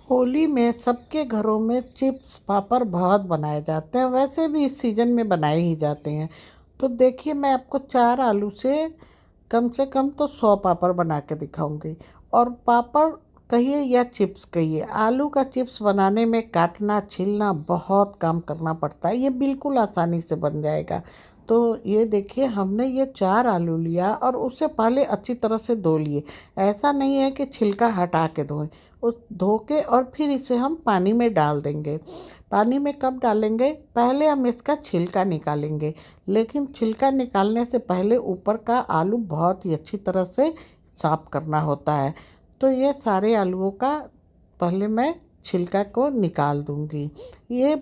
होली में सबके घरों में चिप्स पापड़ बहुत बनाए जाते हैं। वैसे भी इस सीज़न में बनाए ही जाते हैं। तो देखिए, मैं आपको 4 आलू से कम तो 100 पापड़ बना के दिखाऊंगी। और पापड़ कहिए या चिप्स कहिए, आलू का चिप्स बनाने में काटना छीलना बहुत काम करना पड़ता है। ये बिल्कुल आसानी से बन जाएगा। तो ये देखिए, हमने ये 4 आलू लिया और उससे पहले अच्छी तरह से धो लिए। ऐसा नहीं है कि छिलका हटा के धोएं। उस धो के और फिर इसे हम पानी में डाल देंगे। पानी में कब डालेंगे? पहले हम इसका छिलका निकालेंगे। लेकिन छिलका निकालने से पहले ऊपर का आलू बहुत ही अच्छी तरह से साफ करना होता है। तो ये सारे आलूओं का पहले मैं छिलका को निकाल दूंगी। ये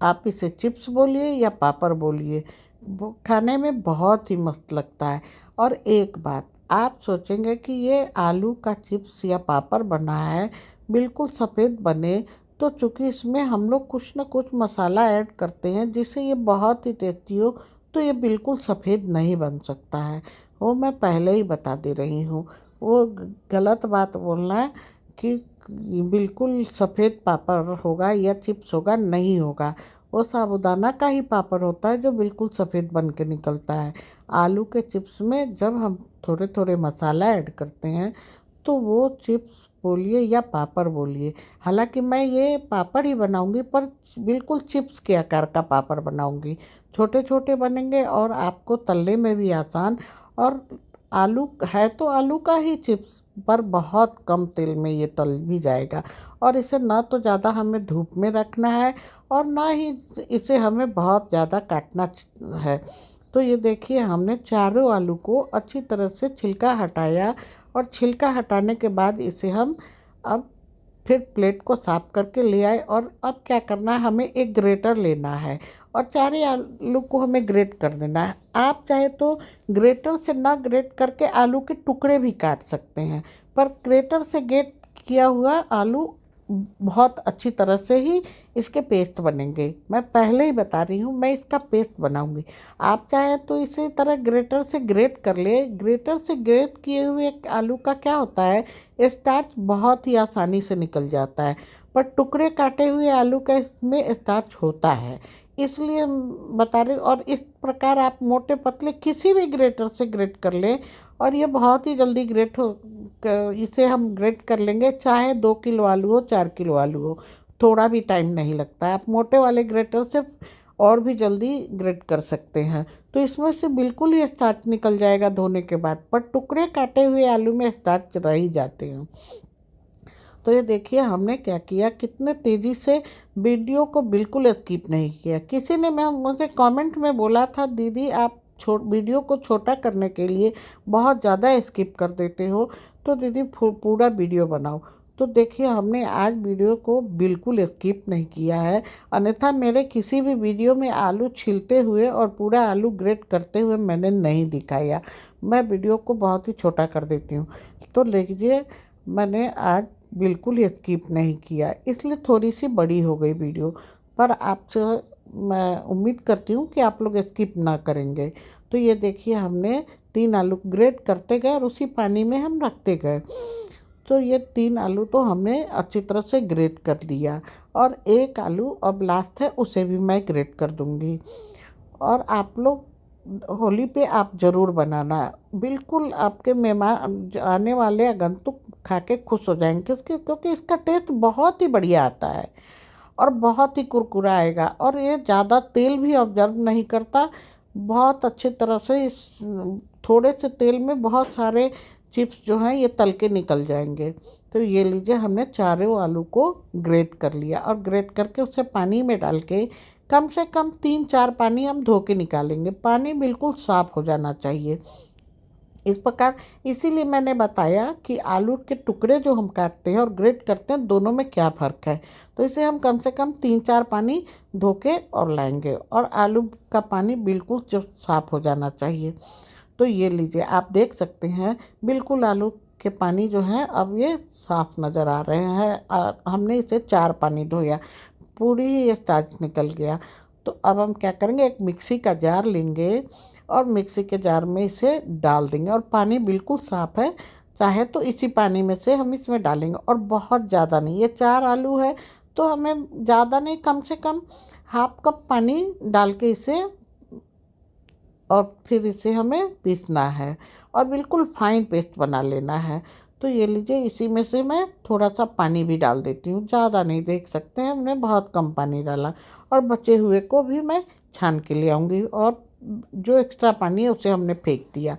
आप इसे चिप्स बोलिए या पापड़ बोलिए, वो खाने में बहुत ही मस्त लगता है। और एक बात आप सोचेंगे कि ये आलू का चिप्स या पापड़ बना है, बिल्कुल सफ़ेद बने, तो चूंकि इसमें हम लोग कुछ न कुछ मसाला ऐड करते हैं जिससे ये बहुत ही टेस्टी हो, तो ये बिल्कुल सफ़ेद नहीं बन सकता है। वो मैं पहले ही बता दे रही हूँ। वो गलत बात बोलना है कि बिल्कुल सफ़ेद पापड़ होगा या चिप्स होगा, नहीं होगा। वो साबूदाना का ही पापड़ होता है जो बिल्कुल सफ़ेद बन के निकलता है। आलू के चिप्स में जब हम थोड़े थोड़े मसाला ऐड करते हैं, तो वो चिप्स बोलिए या पापड़ बोलिए, हालांकि मैं ये पापड़ ही बनाऊंगी पर बिल्कुल चिप्स के आकार का पापड़ बनाऊंगी। छोटे छोटे बनेंगे और आपको तलने में भी आसान। और आलू है तो आलू का ही चिप्स, पर बहुत कम तेल में ये तल भी जाएगा। और इसे ना तो ज़्यादा हमें धूप में रखना है और ना ही इसे हमें बहुत ज़्यादा काटना है। तो ये देखिए, हमने चारों आलू को अच्छी तरह से छिलका हटाया। और छिलका हटाने के बाद इसे हम अब फिर प्लेट को साफ करके ले आए। और अब क्या करना है, हमें एक ग्रेटर लेना है और चारे आलू को हमें ग्रेट कर देना है। आप चाहे तो ग्रेटर से ना ग्रेट करके आलू के टुकड़े भी काट सकते हैं, पर ग्रेटर से ग्रेट किया हुआ आलू बहुत अच्छी तरह से ही इसके पेस्ट बनेंगे। मैं पहले ही बता रही हूँ, मैं इसका पेस्ट बनाऊंगी। आप चाहे तो इसी तरह ग्रेटर से ग्रेट कर ले। ग्रेटर से ग्रेट किए हुए आलू का क्या होता है, स्टार्च बहुत ही आसानी से निकल जाता है। पर टुकड़े काटे हुए आलू का इसमें स्टार्च होता है, इसलिए हम बता रहे। और इस प्रकार आप मोटे पतले किसी भी ग्रेटर से ग्रेट कर लें और ये बहुत ही जल्दी ग्रेट हो। इसे हम ग्रेट कर लेंगे, चाहे 2 किलो आलू हो 4 किलो आलू हो, थोड़ा भी टाइम नहीं लगता है। आप मोटे वाले ग्रेटर से और भी जल्दी ग्रेट कर सकते हैं। तो इसमें से बिल्कुल ही स्टार्च निकल जाएगा धोने के बाद, पर टुकड़े काटे हुए आलू में स्टार्च रह ही जाते हैं। तो ये देखिए, हमने क्या किया, कितने तेज़ी से वीडियो को बिल्कुल स्किप नहीं किया। किसी ने मैं मुझे कमेंट में बोला था, दीदी आप वीडियो को छोटा करने के लिए बहुत ज़्यादा स्किप कर देते हो, तो दीदी पूरा वीडियो बनाओ। तो देखिए, हमने आज वीडियो को बिल्कुल स्किप नहीं किया है। अन्यथा मेरे किसी भी वीडियो में आलू छीलते हुए और पूरा आलू ग्रेट करते हुए मैंने नहीं दिखाया। मैं वीडियो को बहुत ही छोटा कर देती हूँ। तो लीजिए, मैंने आज बिल्कुल ही स्किप नहीं किया, इसलिए थोड़ी सी बड़ी हो गई वीडियो। पर आपसे मैं उम्मीद करती हूँ कि आप लोग स्किप ना करेंगे। तो ये देखिए, हमने 3 आलू ग्रेट करते गए और उसी पानी में हम रखते गए। तो ये 3 आलू तो हमने अच्छी तरह से ग्रेट कर दिया। और एक आलू अब लास्ट है, उसे भी मैं ग्रेट कर दूंगी। और आप लोग होली पे आप ज़रूर बनाना, बिल्कुल आपके मेहमान आने वाले आगंतुक खा के खुश हो जाएंगे। इसके क्योंकि इसका टेस्ट बहुत ही बढ़िया आता है और बहुत ही कुरकुरा आएगा। और ये ज़्यादा तेल भी ऑब्जर्व नहीं करता, बहुत अच्छे तरह से इस थोड़े से तेल में बहुत सारे चिप्स जो हैं ये तल के निकल जाएंगे। तो ये लीजिए, हमने चारों आलू को ग्रेट कर लिया और ग्रेट करके उसे पानी में डाल के कम से कम 3-4 पानी हम धो के निकालेंगे। पानी बिल्कुल साफ़ हो जाना चाहिए। इस प्रकार इसीलिए मैंने बताया कि आलू के टुकड़े जो हम काटते हैं और ग्रेट करते हैं, दोनों में क्या फ़र्क है। तो इसे हम कम से कम 3-4 पानी धो के और लाएंगे और आलू का पानी बिल्कुल जो साफ़ हो जाना चाहिए। तो ये लीजिए, आप देख सकते हैं बिल्कुल आलू के पानी जो है अब ये साफ़ नज़र आ रहे हैं। हमने इसे 4 पानी धोया, पूरी ही स्टार्च निकल गया। तो अब हम क्या करेंगे, एक मिक्सी का जार लेंगे और मिक्सी के जार में इसे डाल देंगे। और पानी बिल्कुल साफ़ है, चाहे तो इसी पानी में से हम इसमें डालेंगे, और बहुत ज़्यादा नहीं। ये 4 आलू है तो हमें ज़्यादा नहीं, कम से कम हाफ कप पानी डाल के इसे, और फिर इसे हमें पीसना है और बिल्कुल फाइन पेस्ट बना लेना है। तो ये लीजिए, इसी में से मैं थोड़ा सा पानी भी डाल देती हूँ, ज़्यादा नहीं, देख सकते हैं हमने बहुत कम पानी डाला। और बचे हुए को भी मैं छान के ले आऊँगी, और जो एक्स्ट्रा पानी है उसे हमने फेंक दिया।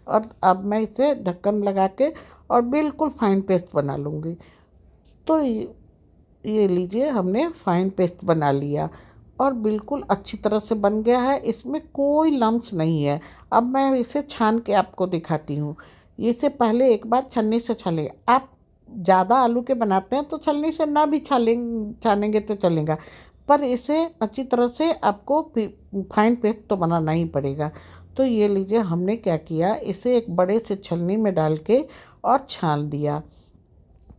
और अब मैं इसे ढक्कन लगा के और बिल्कुल फाइन पेस्ट बना लूँगी। तो ये लीजिए, हमने फाइन पेस्ट बना लिया और बिल्कुल अच्छी तरह से बन गया है, इसमें कोई लम्स नहीं है। अब मैं इसे छान के आपको दिखाती हूँ। इसे पहले एक बार छन्नी से छानें। आप ज़्यादा आलू के बनाते हैं तो छलनी से ना भी छानेंगे तो चलेगा, पर इसे अच्छी तरह से आपको फाइन पेस्ट तो बनाना ही पड़ेगा। तो ये लीजिए, हमने क्या किया, इसे एक बड़े से छलनी में डाल के और छान दिया।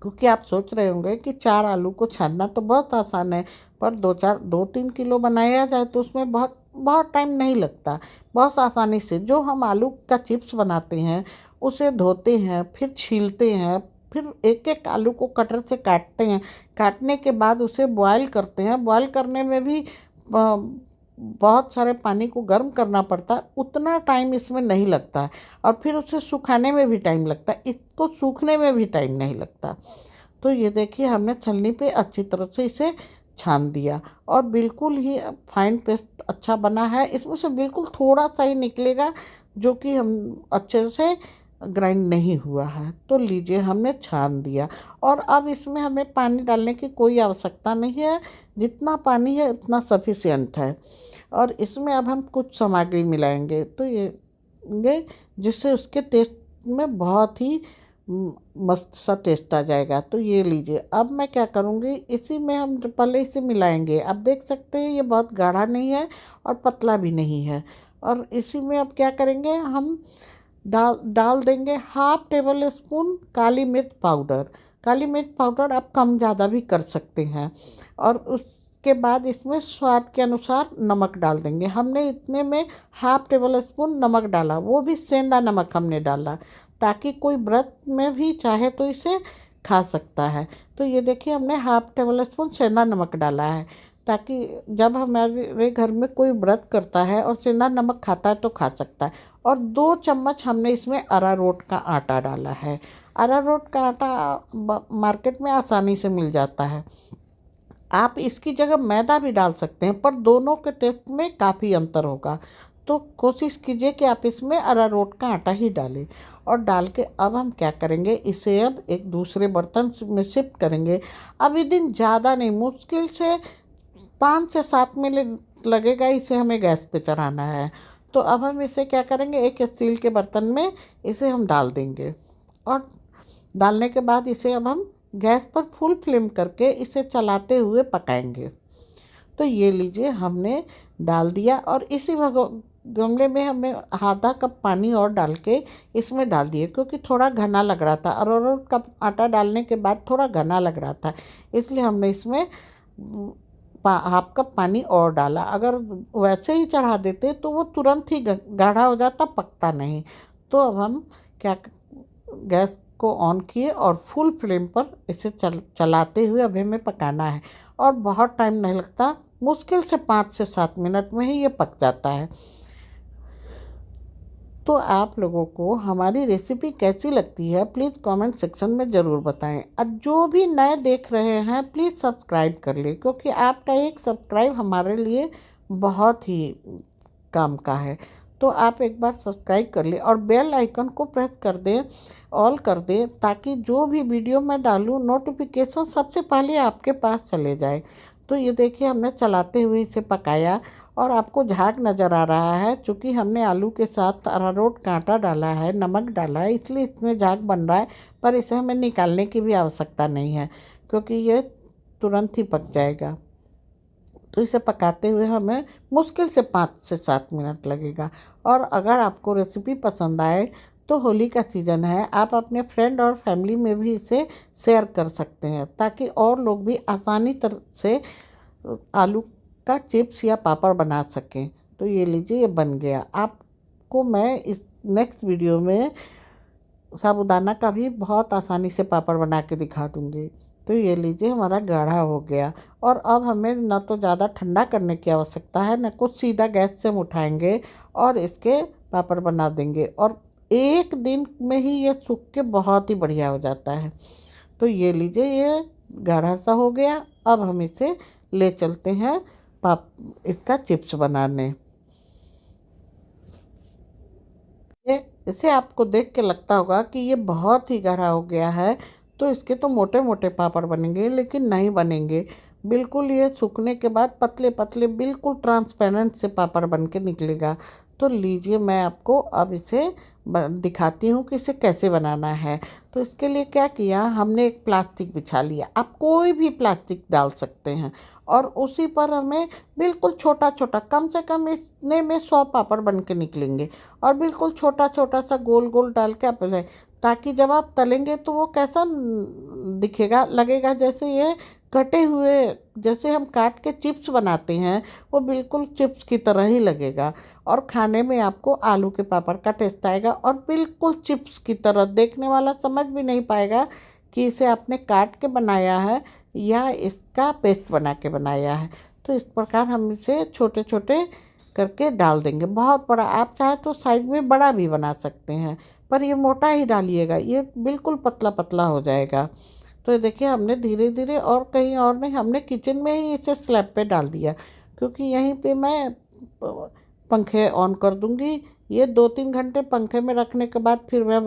क्योंकि आप सोच रहे होंगे कि 4 आलू को छानना तो बहुत आसान है, पर 2-3 किलो बनाया जाए तो उसमें बहुत बहुत टाइम नहीं लगता। बहुत आसानी से जो हम आलू का चिप्स बनाते हैं उसे धोते हैं, फिर छीलते हैं, फिर एक एक आलू को कटर से काटते हैं, काटने के बाद उसे बॉयल करते हैं। बॉयल करने में भी बहुत सारे पानी को गर्म करना पड़ता है, उतना टाइम इसमें नहीं लगता है। और फिर उसे सुखाने में भी टाइम लगता है, इसको सूखने में भी टाइम नहीं लगता। तो ये देखिए, हमने छलनी पे अच्छी तरह से इसे छान दिया और बिल्कुल ही फाइन पेस्ट अच्छा बना है। इसमें से बिल्कुल थोड़ा सा ही निकलेगा जो कि हम अच्छे से ग्राइंड नहीं हुआ है। तो लीजिए, हमने छान दिया और अब इसमें हमें पानी डालने की कोई आवश्यकता नहीं है, जितना पानी है उतना सफिशिएंट है। और इसमें अब हम कुछ सामग्री मिलाएंगे, तो ये जिससे उसके टेस्ट में बहुत ही मस्त सा टेस्ट आ जाएगा। तो ये लीजिए, अब मैं क्या करूँगी, इसी में हम पहले इसे मिलाएंगे। अब देख सकते हैं ये बहुत गाढ़ा नहीं है और पतला भी नहीं है। और इसी में अब क्या करेंगे, हम डाल डाल देंगे हाफ टेबल स्पून काली मिर्च पाउडर। काली मिर्च पाउडर आप कम ज़्यादा भी कर सकते हैं। और उसके बाद इसमें स्वाद के अनुसार नमक डाल देंगे। हमने इतने में हाफ टेबल स्पून नमक डाला, वो भी सेंधा नमक हमने डाला, ताकि कोई व्रत में भी चाहे तो इसे खा सकता है। तो ये देखिए, हमने हाफ टेबल स्पून सेंधा नमक डाला है, ताकि जब हमारे घर में कोई व्रत करता है और सेंधा नमक खाता है तो खा सकता है। और 2 चम्मच हमने इसमें अरारोट का आटा डाला है। अरारोट का आटा मार्केट में आसानी से मिल जाता है, आप इसकी जगह मैदा भी डाल सकते हैं, पर दोनों के टेस्ट में काफ़ी अंतर होगा। तो कोशिश कीजिए कि आप इसमें अरारोट का आटा ही डालें। और डाल के अब हम क्या करेंगे, इसे अब एक दूसरे बर्तन में शिफ्ट करेंगे। अब ये दिन ज़्यादा नहीं, मुश्किल से 5 से 7 मिनट लगेगा इसे हमें गैस पे चढ़ाना है। तो अब हम इसे क्या करेंगे, एक स्टील के बर्तन में इसे हम डाल देंगे। और डालने के बाद इसे अब हम गैस पर फुल फ्लेम करके इसे चलाते हुए पकाएंगे। तो ये लीजिए, हमने डाल दिया और इसी गमले में हमें आधा कप पानी और डाल के इसमें डाल दिए, क्योंकि थोड़ा घना लग रहा था। अरारोट का आटा डालने के बाद थोड़ा घना लग रहा था, इसलिए हमने इसमें हाफ कप पानी और डाला। अगर वैसे ही चढ़ा देते तो वो तुरंत ही गाढ़ा हो जाता, पकता नहीं। तो अब हम क्या, गैस को ऑन किए और फुल फ्लेम पर इसे चलाते हुए अभी हमें पकाना है। और बहुत टाइम नहीं लगता, मुश्किल से 5 से 7 मिनट में ही ये पक जाता है। तो आप लोगों को हमारी रेसिपी कैसी लगती है, प्लीज़ कमेंट सेक्शन में ज़रूर बताएं। और जो भी नए देख रहे हैं प्लीज़ सब्सक्राइब कर लें, क्योंकि आपका एक सब्सक्राइब हमारे लिए बहुत ही काम का है। तो आप एक बार सब्सक्राइब कर लें और बेल आइकन को प्रेस कर दें, ऑल कर दें, ताकि जो भी वीडियो मैं डालूँ नोटिफिकेशन सबसे पहले आपके पास चले जाए। तो ये देखिए, हमने चलाते हुए इसे पकाया और आपको झाग नज़र आ रहा है। चूँकि हमने आलू के साथ अरारोट का आटा डाला है, नमक डाला है, इसलिए इसमें झाग बन रहा है। पर इसे हमें निकालने की भी आवश्यकता नहीं है, क्योंकि ये तुरंत ही पक जाएगा। तो इसे पकाते हुए हमें मुश्किल से 5 से 7 मिनट लगेगा। और अगर आपको रेसिपी पसंद आए तो होली का सीज़न है, आप अपने फ्रेंड और फैमिली में भी इसे शेयर कर सकते हैं, ताकि और लोग भी आसानी तरह से आलू का चिप्स या पापड़ बना सकें। तो ये लीजिए, ये बन गया। आपको मैं इस नेक्स्ट वीडियो में साबूदाना का भी बहुत आसानी से पापड़ बना के दिखा दूँगी। तो ये लीजिए हमारा गाढ़ा हो गया। और अब हमें ना तो ज़्यादा ठंडा करने की आवश्यकता है, ना कुछ, सीधा गैस से हम उठाएँगे और इसके पापड़ बना देंगे और एक दिन में ही ये सूख के बहुत ही बढ़िया हो जाता है। तो ये लीजिए ये गाढ़ा सा हो गया। अब हम इसे ले चलते हैं पाप इसका चिप्स बनाने। ये इसे आपको देख के लगता होगा कि ये बहुत ही गाढ़ा हो गया है, तो इसके तो मोटे मोटे पापड़ बनेंगे, लेकिन नहीं बनेंगे। बिल्कुल ये सूखने के बाद पतले पतले बिल्कुल ट्रांसपेरेंट से पापड़ बन के निकलेगा। तो लीजिए मैं आपको अब इसे दिखाती हूँ कि इसे कैसे बनाना है। तो इसके लिए क्या किया, हमने एक प्लास्टिक बिछा लिया। आप कोई भी प्लास्टिक डाल सकते हैं और उसी पर हमें बिल्कुल छोटा छोटा, कम से कम इसने में 100 पापड़ बन के निकलेंगे। और बिल्कुल छोटा छोटा सा गोल गोल डाल के आप ताकि जब आप तलेंगे तो वो कैसा दिखेगा, लगेगा जैसे ये कटे हुए, जैसे हम काट के चिप्स बनाते हैं, वो बिल्कुल चिप्स की तरह ही लगेगा। और खाने में आपको आलू के पापड़ का टेस्ट आएगा और बिल्कुल चिप्स की तरह, देखने वाला समझ भी नहीं पाएगा कि इसे आपने काट के बनाया है या इसका पेस्ट बना के बनाया है। तो इस प्रकार हम इसे छोटे छोटे करके डाल देंगे। बहुत बड़ा, आप चाहे तो साइज़ में बड़ा भी बना सकते हैं, पर ये मोटा ही डालिएगा, ये बिल्कुल पतला पतला हो जाएगा। तो ये देखिए हमने धीरे धीरे, और कहीं और नहीं, हमने किचन में ही इसे स्लैब पे डाल दिया, क्योंकि यहीं पे मैं पंखे ऑन कर दूंगी। ये 2-3 घंटे पंखे में रखने के बाद फिर मैं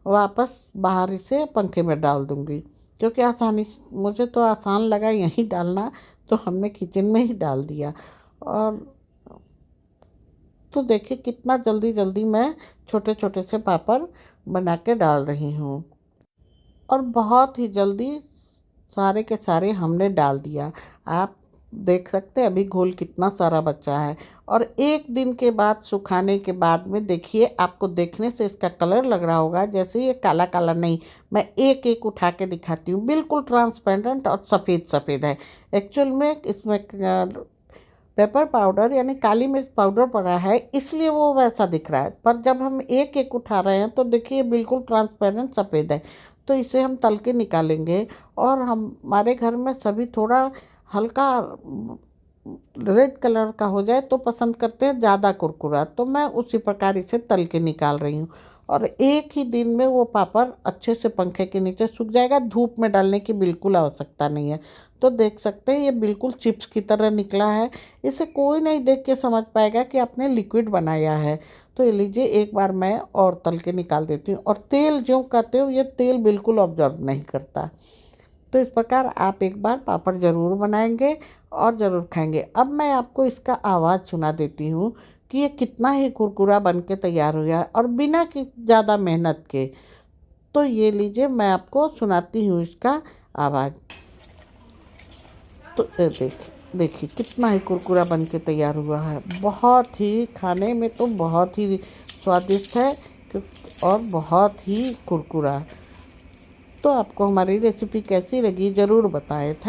वापस बाहर इसे पंखे में डाल दूंगी, क्योंकि आसानी मुझे तो आसान लगा यहीं डालना, तो हमने किचन में ही डाल दिया। और तो देखिए कितना जल्दी जल्दी मैं छोटे छोटे से पापड़ बना के डाल रही हूँ और बहुत ही जल्दी सारे के सारे हमने डाल दिया। आप देख सकते हैं अभी घोल कितना सारा बचा है। और एक दिन के बाद, सुखाने के बाद में देखिए, आपको देखने से इसका कलर लग रहा होगा जैसे ये काला काला नहीं, मैं एक एक उठा के दिखाती हूँ, बिल्कुल ट्रांसपेरेंट और सफ़ेद सफ़ेद है। एक्चुअल में इसमें पेपर पाउडर यानी काली मिर्च पाउडर पड़ा है, इसलिए वो वैसा दिख रहा है, पर जब हम एक एक उठा रहे हैं तो देखिए बिल्कुल ट्रांसपेरेंट सफ़ेद है। तो इसे हम तल के निकालेंगे। और हमारे घर में सभी थोड़ा हल्का रेड कलर का हो जाए तो पसंद करते हैं, ज़्यादा कुरकुरा, तो मैं उसी प्रकार इसे तल के निकाल रही हूँ। और एक ही दिन में वो पापड़ अच्छे से पंखे के नीचे सूख जाएगा, धूप में डालने की बिल्कुल आवश्यकता नहीं है। तो देख सकते हैं ये बिल्कुल चिप्स की तरह निकला है। इसे कोई नहीं देख के समझ पाएगा कि आपने लिक्विड बनाया है। तो ये लीजिए एक बार मैं और तल के निकाल देती हूँ। और तेल जो कहते हो, ये तेल बिल्कुल ऑब्जर्व नहीं करता। तो इस प्रकार आप एक बार पापड़ ज़रूर बनाएंगे और ज़रूर खाएंगे। अब मैं आपको इसका आवाज़ सुना देती हूँ कि ये कितना ही कुरकुरा बन के तैयार हुआ है और बिना कि ज़्यादा मेहनत के। तो ये लीजिए मैं आपको सुनाती हूँ इसका आवाज़। तो देखिए कितना ही कुरकुरा बन के तैयार हुआ है। बहुत ही, खाने में तो बहुत ही स्वादिष्ट है और बहुत ही कुरकुरा। तो आपको हमारी रेसिपी कैसी लगी ज़रूर बताएं। थैंक